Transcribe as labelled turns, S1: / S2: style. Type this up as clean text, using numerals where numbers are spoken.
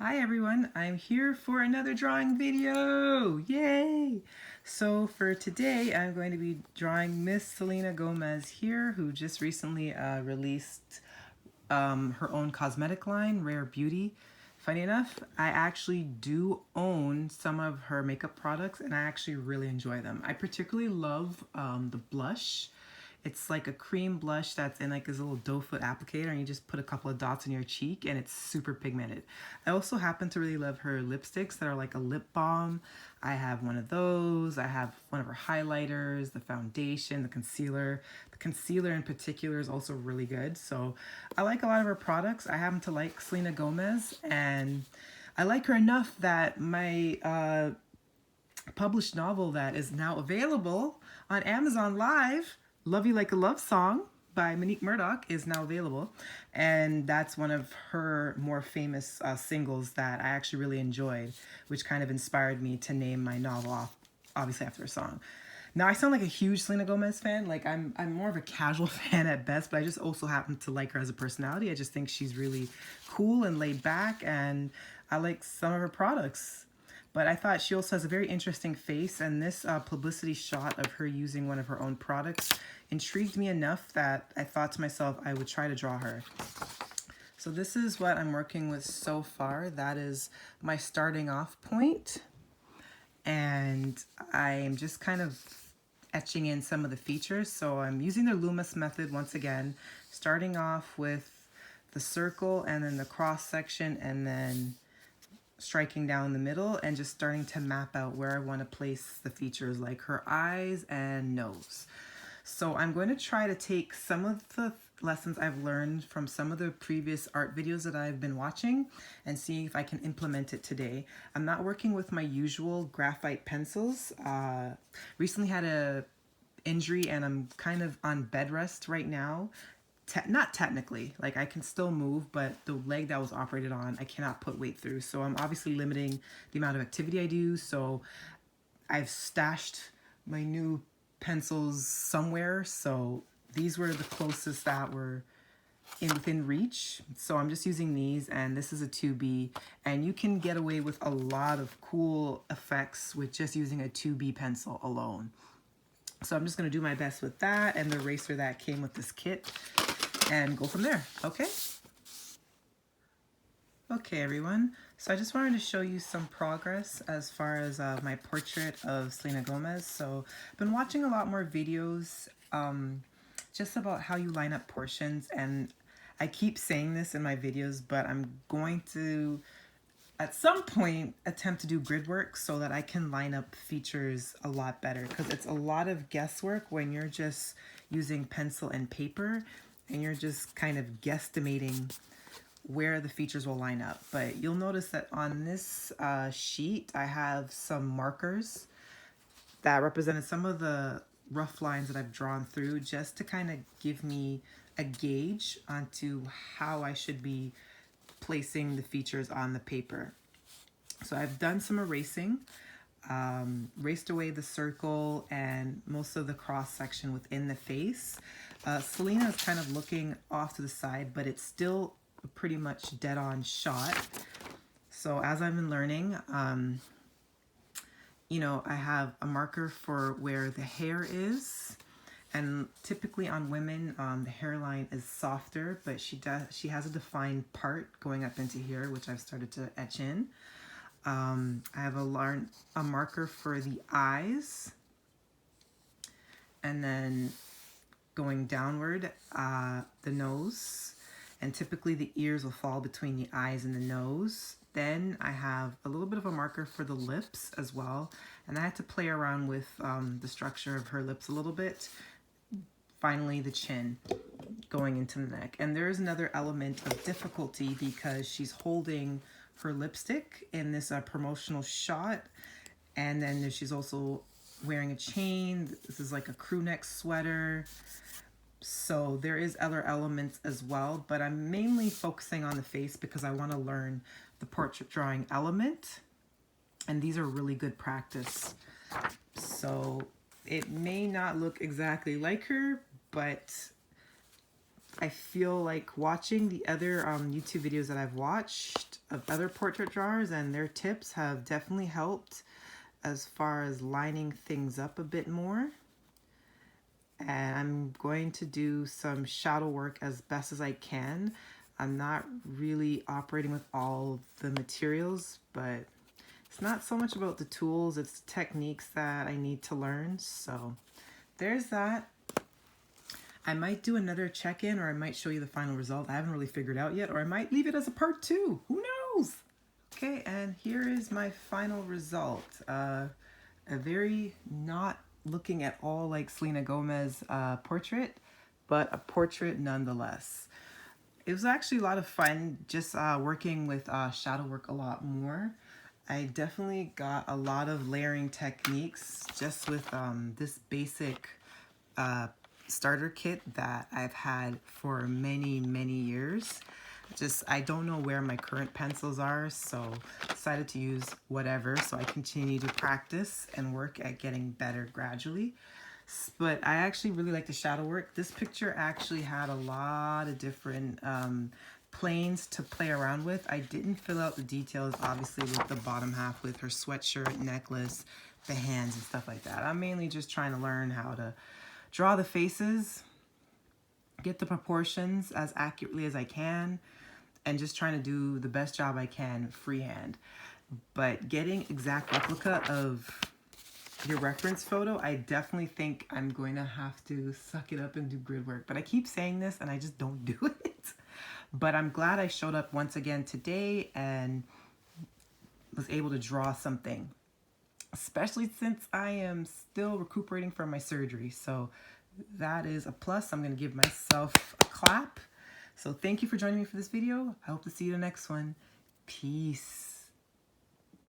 S1: Hi everyone, I'm here for another drawing video! Yay! So for today, I'm going to be drawing Miss Selena Gomez here, who just recently released her own cosmetic line, Rare Beauty. Funny enough, I actually do own some of her makeup products and I actually really enjoy them. I particularly love the blush. It's like a cream blush that's in like this little doe foot applicator and you just put a couple of dots in your cheek and it's super pigmented. I also happen to really love her lipsticks that are like a lip balm. I have one of those. I have one of her highlighters, the foundation, the concealer. The concealer in particular is also really good. So I like a lot of her products. I happen to like Selena Gomez and I like her enough that my published novel that is now available on Amazon Live, Love You Like a Love Song by Monique Murdoch, is now available. And that's one of her more famous singles that I actually really enjoyed, which kind of inspired me to name my novel off, obviously after a song. Now I sound like a huge Selena Gomez fan. Like I'm more of a casual fan at best, but I just also happen to like her as a personality. I just think she's really cool and laid back, and I like some of her products. But I thought she also has a very interesting face, and this publicity shot of her using one of her own products intrigued me enough that I thought to myself I would try to draw her. So this is what I'm working with so far. That is my starting off point. And I am just kind of etching in some of the features. So I'm using the Loomis method once again, starting off with the circle and then the cross section and then striking down the middle and just starting to map out where I want to place the features like her eyes and nose. So I'm going to try to take some of the lessons I've learned from some of the previous art videos that I've been watching and see if I can implement it today. I'm not working with my usual graphite pencils. Recently had a injury and I'm kind of on bed rest right now. Not technically, like I can still move, but the leg that was operated on, I cannot put weight through. So I'm obviously limiting the amount of activity I do. So I've stashed my new pencils somewhere. So these were the closest that were within reach. So I'm just using these, and this is a 2B, and you can get away with a lot of cool effects with just using a 2B pencil alone. So I'm just going to do my best with that and the eraser that came with this kit and go from there. Okay. Okay, everyone. So I just wanted to show you some progress as far as my portrait of Selena Gomez. So I've been watching a lot more videos just about how you line up portions, and I keep saying this in my videos, but I'm going to at some point attempt to do grid work so that I can line up features a lot better, because it's a lot of guesswork when you're just using pencil and paper and you're just kind of guesstimating where the features will line up. But you'll notice that on this sheet I have some markers that represented some of the rough lines that I've drawn through, just to kind of give me a gauge onto how I should be placing the features on the paper. So I've done some erasing, erased away the circle and most of the cross section within the face. Selena is kind of looking off to the side, but it's still a pretty much dead on shot. So as I've been learning, you know, I have a marker for where the hair is. And typically on women, the hairline is softer, but she has a defined part going up into here, which I've started to etch in. I have a marker for the eyes, and then going downward, the nose, and typically the ears will fall between the eyes and the nose. Then I have a little bit of a marker for the lips as well, and I had to play around with the structure of her lips a little bit. Finally, the chin going into the neck. And there's another element of difficulty because she's holding her lipstick in this promotional shot, and then she's also wearing a chain. This is like a crew neck sweater. So there is other elements as well, but I'm mainly focusing on the face because I want to learn the portrait drawing element, and these are really good practice. So it may not look exactly like her, but I feel like watching the other YouTube videos that I've watched of other portrait drawers, and their tips have definitely helped as far as lining things up a bit more. And I'm going to do some shadow work as best as I can. I'm not really operating with all the materials, but it's not so much about the tools, it's techniques that I need to learn. So there's that. I might do another check-in, or I might show you the final result. I haven't really figured out yet, or I might leave it as a part 2. Who knows? Okay, and here is my final result. A very not looking at all like Selena Gomez portrait, but a portrait nonetheless. It was actually a lot of fun just working with shadow work a lot more. I definitely got a lot of layering techniques just with this basic starter kit that I've had for many, many years. I don't know where my current pencils are, so decided to use whatever. So I continue to practice and work at getting better gradually. But I actually really like the shadow work. This picture actually had a lot of different planes to play around with. I didn't fill out the details, obviously, with the bottom half with her sweatshirt, necklace, the hands, and stuff like that. I'm mainly just trying to learn how to draw the faces, get the proportions as accurately as I can, and just trying to do the best job I can freehand. But getting exact replica of your reference photo, I definitely think I'm going to have to suck it up and do grid work. But I keep saying this and I just don't do it. But I'm glad I showed up once again today and was able to draw something, especially since I am still recuperating from my surgery. So that is a plus. I'm going to give myself a clap. So thank you for joining me for this video. I hope to see you in the next one. Peace.